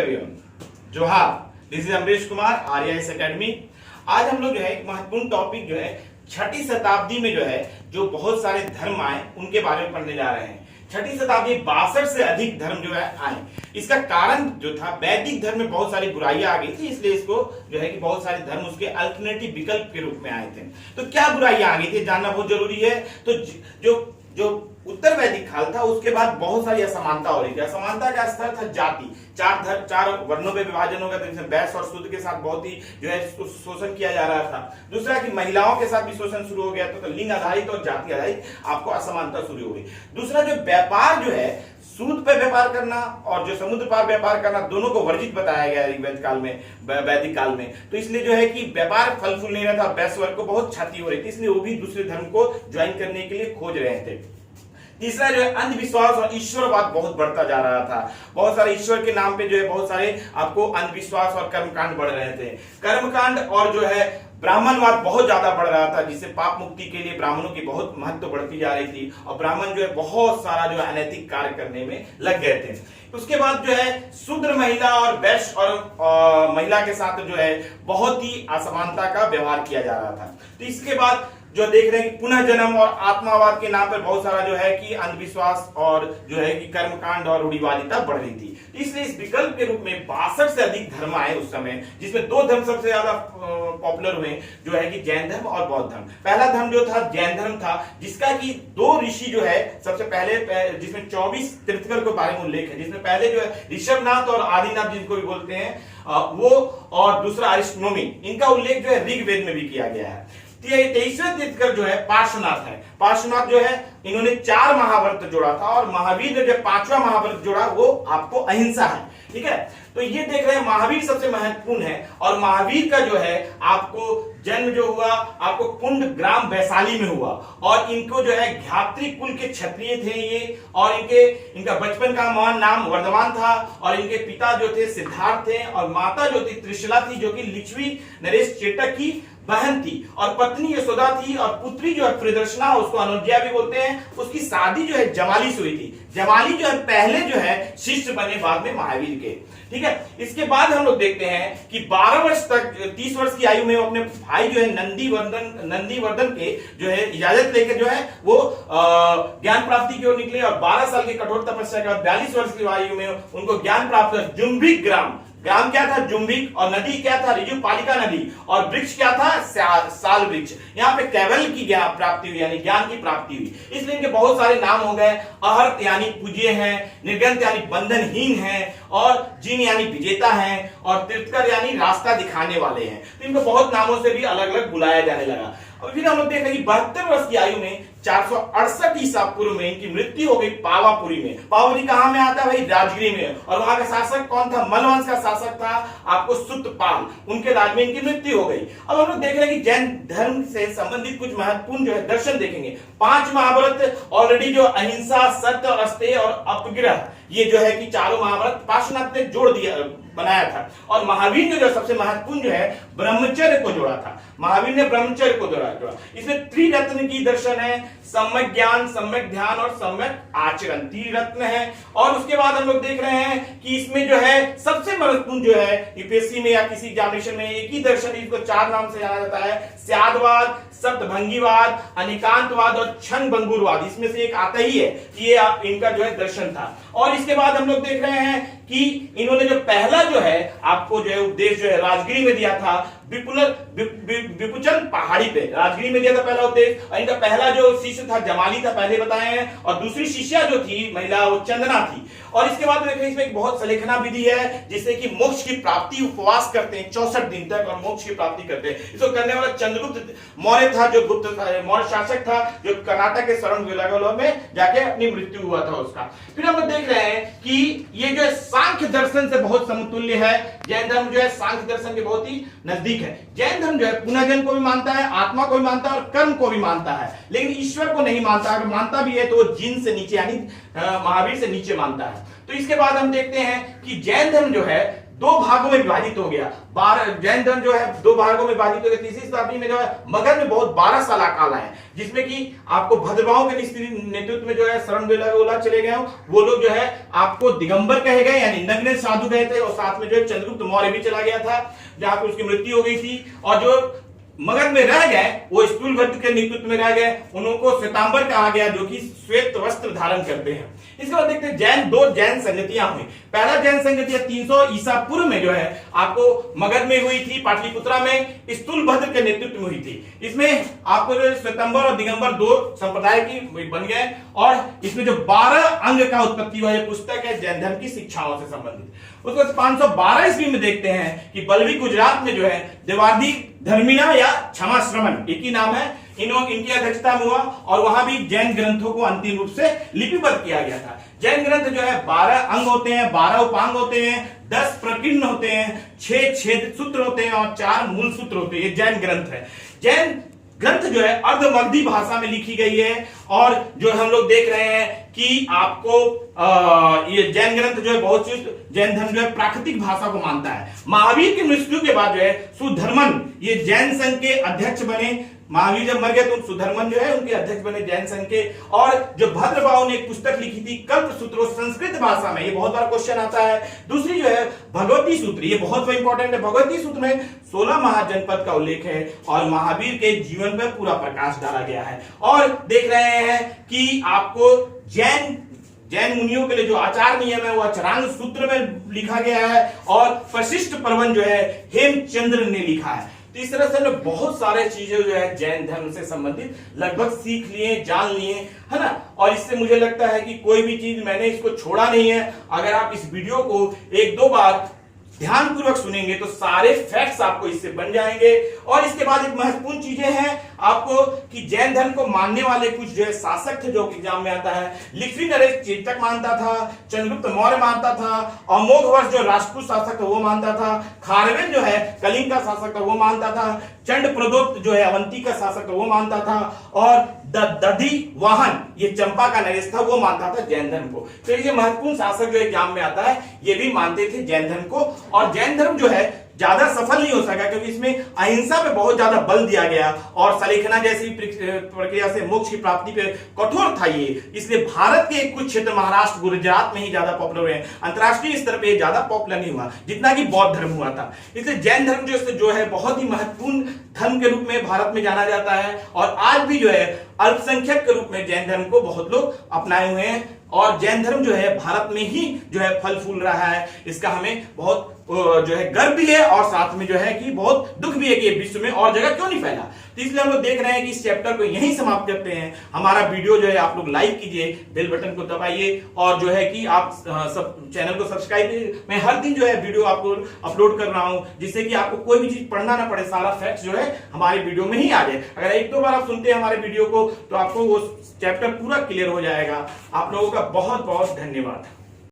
Everyone, जोहार। This is Amrish Kumar, RIS Academy. आज हम लोग जो है एक महत्वपूर्ण टॉपिक जो है छठी शताब्दी में जो है जो बहुत सारे धर्म आए उनके बारे में पढ़ने जा रहे हैं। छठी शताब्दी 62 से अधिक धर्म जो है आए। इसका कारण जो था वैदिक धर्म में बहुत सारी बुराइयां आ गई थी, इसलिए इसको जो है कि बहुत सारे धर्म उसके अल्टरनेटिव विकल्प के रूप में आए थे। तो क्या बुराइयां आ गई थी जानना बहुत जरूरी है। तो जो उत्तर वैदिक काल था उसके बाद बहुत सारी असमानता हो रही थी। असमानता का स्तर था जाति, चार वर्णों में विभाजन हो गया, तो वैश्य और शूद्र के साथ बहुत ही जो है शोषण किया जा रहा था। दूसरा कि महिलाओं के साथ भी शोषण शुरू हो गया, तो लिंग आधारित और जाति आधारित आपको असमानता शुरू हो गई। दूसरा जो व्यापार जो है सूद पे व्यापार करना और जो समुद्र पार व्यापार करना दोनों को वर्जित बताया गया वैदिक काल में, वैदिक काल में। तो इसलिए जो है कि व्यापार फल फूल नहीं रहा था, वैश्य वर्ग को बहुत क्षति हो रही थी, इसलिए वो भी दूसरे धर्म को ज्वाइन करने के लिए खोज रहे थे। तीसरा जो है अंधविश्वास और ईश्वरवाद बहुत बढ़ता जा रहा था। बहुत सारे ईश्वर के नाम पे जो है बहुत सारे आपको अंधविश्वास और कर्मकांड बढ़ रहे थे। कर्मकांड और जो है ब्राह्मणवाद बहुत ज्यादा बढ़ रहा था, जिससे पाप मुक्ति के लिए ब्राह्मणों की बहुत महत्व बढ़ती जा रही थी और ब्राह्मण जो है बहुत सारा जो है अनैतिक कार्य करने में लग गए थे। उसके बाद जो है शूद्र महिला और वैश्य और महिला के साथ जो है बहुत ही असमानता का व्यवहार किया जा रहा था। तो इसके बाद जो देख रहे हैं कि पुनः जन्म और आत्मावाद के नाम पर बहुत सारा जो है कि अंधविश्वास और जो है कि कर्मकांड और रूढ़िवादिता बढ़ रही थी। इसलिए इस विकल्प के रूप में 62 से अधिक धर्म आए उस समय, जिसमें दो धर्म सबसे ज्यादा पॉपुलर हुए, जो है कि जैन धर्म और बौद्ध धर्म। पहला धर्म जो था जैन धर्म था, जिसका कि दो ऋषि जो है सबसे पहले, जिसमें 24 तीर्थंकर के बारे में उल्लेख है, जिसमें पहले जो है ऋषभनाथ और आदिनाथ जिनको भी बोलते हैं वो, और दूसरा अरिष्टोमी, इनका उल्लेख जो है ऋग्वेद में भी किया गया है। 23वें तीर्थंकर जो है पार्श्वनाथ है। पार्श्वनाथ जो है इन्होंने 4 महाव्रत जोड़ा था और महावीर ने जो 5वां महाव्रत जोड़ा वो आपको अहिंसा है। ठीक है, तो ये देख रहे हैं महावीर सबसे महत्वपूर्ण है और महावीर का जो है आपको जन्म जो हुआ आपको कुंड ग्राम वैशाली में हुआ और इनको जो है घात्री कुल के क्षत्रिय थे ये, और इनका बचपन का नाम वर्धमान था और इनके पिता जो थे सिद्धार्थ थे और माता जो थी त्रिशला थी, जो कि लिच्छवी नरेश चेटक की बहन थी, और पत्नी यशोदा थी, और पुत्री जो है प्रियदर्शना, उसको अनुज्ञा भी बोलते हैं, उसकी शादी जो है जमाली से हुई थी। जमाली जो है पहले जो है शिष्य बने बाद में महावीर के। ठीक है, इसके बाद हम लोग देखते हैं कि 12 वर्ष तक 30 वर्ष की आयु में अपने भाई जो है नंदीवर्धन के जो है इजाजत लेकर जो है वो ज्ञान प्राप्ति की ओर निकले और 12 साल की कठोर तपस्या के बाद 42 वर्ष की आयु में उनको ज्ञान प्राप्त हुआ। जुम्बिक ग्राम क्या था? जुम्बिक, और नदी क्या था? ऋजु पालिका नदी, और वृक्ष क्या था? साल वृक्ष। यहाँ पे कैवल की ज्ञान प्राप्ति हुई, यानी ज्ञान की प्राप्ति हुई। इसलिए इनके बहुत सारे नाम हो गए। अहर्त यानी पूज्य हैं, निर्गंत यानी बंधनहीन हैं, और जिन यानी विजेता हैं, और तीर्थकर यानी रास्ता दिखाने वाले हैं। तो इनको बहुत नामों से भी अलग अलग बुलाया जाने लगा। और फिर हम लोग देख रहे हैं कि 72 वर्ष की आयु में 468 ईसा पूर्व में इनकी मृत्यु हो गई पावापुरी में। पावापुरी कहां में आता है भाई? राजगिरी में। और वहां का शासक कौन था? मलवंश का शासक था आपको सुतपाल, उनके राज में इनकी मृत्यु हो गई। अब हम लोग देख रहे हैं कि जैन धर्म से संबंधित कुछ महत्वपूर्ण जो है दर्शन देखेंगे। 5 महाव्रत ऑलरेडी जो अहिंसा, सत्य और अस्तेय और अपग्रह, ये जो है कि चारों महाव्रत पार्श्वनाथ ने जोड़ दिया, बनाया था। और महावीर ने जो सबसे महत्वपूर्ण जो है ब्रह्मचर्य को जोड़ा था। महावीर ने ब्रह्मचर्य को जोड़ा। इसमें त्रिरत्न की दर्शन है, सम्यक ज्ञान, सम्यक ध्यान और सम्यक आचरण, त्रिरत्न है। और उसके बाद हम लोग देख रहे हैं कि इसमें जो है सबसे महत्वपूर्ण जो है यूपीएससी में या किसी एग्जामिनेशन में एक ही दर्शन, इसको 4 नाम से जाना जाता है: स्यादवाद, सप्तभंगीवाद, अनिकांतवाद और क्षणभंगुरवाद। इसमें से एक आता ही है कि ये इनका जो है दर्शन था। और इसके बाद हम लोग देख रहे हैं कि इन्होंने जो पहला जो है आपको जो है उपदेश जो है राजगिरी में दिया था, विपुचन पहाड़ी पे राजगिरी में दिया था पहला उपदेश। और इनका पहला जो शिष्य था जमाली था, पहले बताए हैं, और दूसरी शिष्या जो थी महिला वो चंदना थी। और इसके बाद देखिए इसमें एक बहुत सलेखना विधि है जिससे कि मोक्ष की प्राप्ति, उपवास करते हैं 64 दिन तक और मोक्ष की प्राप्ति करते हैं। इसको करने वाला चंद्रगुप्त मौर्य था, जो गुप्त मौर्य शासक था, जो कर्नाटक के शरण में जाके अपनी मृत्यु हुआ था उसका। फिर हम लोग देख रहे हैं कि ये जो है सांख्य दर्शन से बहुत समतुल्य है। जैन धर्म जो है सांख्य दर्शन के बहुत ही नजदीक है। जैन धर्म जो है पुनर्जन्म को भी मानता है, आत्मा को भी मानता है और कर्म को भी मानता है, लेकिन ईश्वर को नहीं मानता। अगर मानता भी है तो वो जिन से नीचे यानी महावीर से नीचे मानता है। तो इसके बाद हम देखते हैं कि जैन धर्म जो है दो भागों में विभाजित हो गया। जैन धर्म जो है दो भागों में विभाजित हो गया। तीसरी शताब्दी में जो है मगध में बहुत 12 साल काल आए, जिसमें कि आपको भद्रवाहों के नेतृत्व में जो है शरणबेला चले गए, वो लोग जो है आपको दिगंबर कहे गए, यानी नग्न साधु गए थे, और साथ में जो है चंद्रगुप्त मौर्य भी चला गया था, जहां पर उसकी मृत्यु हो गई थी। और जो मगध में रह गए वो स्थूलभद्र के नेतृत्व में रह गए, उनको श्वेतांबर कहा गया, जो कि श्वेत वस्त्र धारण करते हैं। इसके बाद देखते हैं दो जैन संगतियां हुई। पहला जैन संगतियां 300 ईसा पूर्व में जो है आपको मगध में हुई थी, पाटलिपुत्रा में स्थूलभद्र के नेतृत्व में हुई थी। इसमें आपको जो श्वेतांबर और दिगंबर दो संप्रदाय की बन गए, और इसमें जो 12 अंग का उत्पत्ति हुआ पुस्तक है जैन धर्म की शिक्षाओं से संबंधित। उसके बाद 512 ईस्वी में देखते हैं कि बल्वी गुजरात में जो है देवादी धर्मिना या क्षमा श्रमण एक ही नाम है, इनकी अध्यक्षता में हुआ, और वहां भी जैन ग्रंथों को अंतिम रूप से लिपिबद्ध किया गया था। जैन ग्रंथ जो है 12 अंग होते हैं, 12 उपांग होते हैं, 10 प्रकीर्ण होते हैं, 6 छेद सूत्र होते हैं और 4 मूल सूत्र होते हैं। ये जैन ग्रंथ है। जैन ग्रंथ जो है अर्धमगधी भाषा में लिखी गई है, और जो हम लोग देख रहे हैं कि आपको ये जैन ग्रंथ जो है बहुत जैन धर्म जो है प्राकृतिक भाषा को मानता है। महावीर की मृत्यु के बाद जो है सुधर्मन ये जैन संघ के अध्यक्ष बने। महावीर जब मर गए तो सुधर्मन जो है उनके अध्यक्ष बने जैन संघ के। और जो भद्रबाहु ने एक पुस्तक लिखी थी कल्प सूत्रों संस्कृत भाषा में, ये बहुत बार क्वेश्चन आता है। दूसरी जो है भगवती सूत्र, ये बहुत इंपॉर्टेंट है। भगवती सूत्र में 16 महाजनपद का उल्लेख है और महावीर के जीवन पर पूरा प्रकाश डाला गया है। और देख रहे हैं कि आपको जैन मुनियों के लिए जो आचार नियम है वो अचरांग सूत्र में लिखा गया है, और प्रशिष्ट पर्वन जो है हेमचंद्र ने लिखा है। तो इस तरह से हमने बहुत सारे चीजें जो है जैन धर्म से संबंधित लगभग सीख लिए, जान लिए, है ना। और इससे मुझे लगता है कि कोई भी चीज मैंने इसको छोड़ा नहीं है। अगर आप इस वीडियो को 1-2 बार ध्यानपूर्वक सुनेंगे तो सारे फैक्ट्स आपको इससे बन जाएंगे। और इसके बाद एक महत्वपूर्ण चीजें हैं आपको कि जैन धर्म को मानने वाले कुछ जो है शासक थे, जो एग्जाम में आता है। लिखवी नरेश चेतक मानता था, चंद्रगुप्त मौर्य मानता था, अमोघवर्ष जो राजपूत शासक था वो मानता था, खारवेल जो है कलिंग का शासक था वो मानता था, चंड प्रदोत्त जो है अवंती का शासक था वो मानता था, और दधि वाहन ये चंपा का नरेश था वो मानता था जैन धर्म को। तो ये महत्वपूर्ण शासक जो एग्जाम में आता है ये भी मानते थे जैन धर्म को। और जैन धर्म जो है ज्यादा सफल नहीं हो सका क्योंकि इसमें अहिंसा पे बहुत ज्यादा बल दिया गया, और सलेखना जैसी प्रक्रिया से मोक्ष की प्राप्ति पे कठोर था ये। इसलिए भारत के कुछ क्षेत्र महाराष्ट्र गुजरात में ही ज्यादा पॉपुलर हुए, अंतरराष्ट्रीय स्तर पे ज्यादा पॉपुलर नहीं हुआ जितना कि बौद्ध धर्म हुआ था। इसलिए जैन धर्म जो है बहुत ही महत्वपूर्ण धर्म के रूप में भारत में जाना जाता है, और आज भी जो है अल्पसंख्यक के रूप में जैन धर्म को बहुत लोग अपनाए हुए हैं। और जैन धर्म जो है भारत में ही जो है फल फूल रहा है, इसका हमें बहुत जो है गर्व भी है, और साथ में जो है कि बहुत दुख भी है कि ये विश्व में और जगह क्यों नहीं फैला। तो इसलिए हम लोग देख रहे हैं कि इस चैप्टर को यहीं समाप्त करते हैं। हमारा वीडियो जो है आप लोग लाइक कीजिए, बेल बटन को दबाइए, और जो है कि आप सब चैनल को सब्सक्राइब कीजिए। मैं हर दिन जो है वीडियो आपको अपलोड कर रहा हूं, जिससे कि आपको कोई भी चीज पढ़ना ना पड़े, सारा फैक्ट जो है हमारे वीडियो में ही आ जाए। अगर 1-2 बार आप सुनते हैं हमारे वीडियो को तो आपको वो चैप्टर पूरा क्लियर हो जाएगा। आप लोगों का बहुत बहुत धन्यवाद।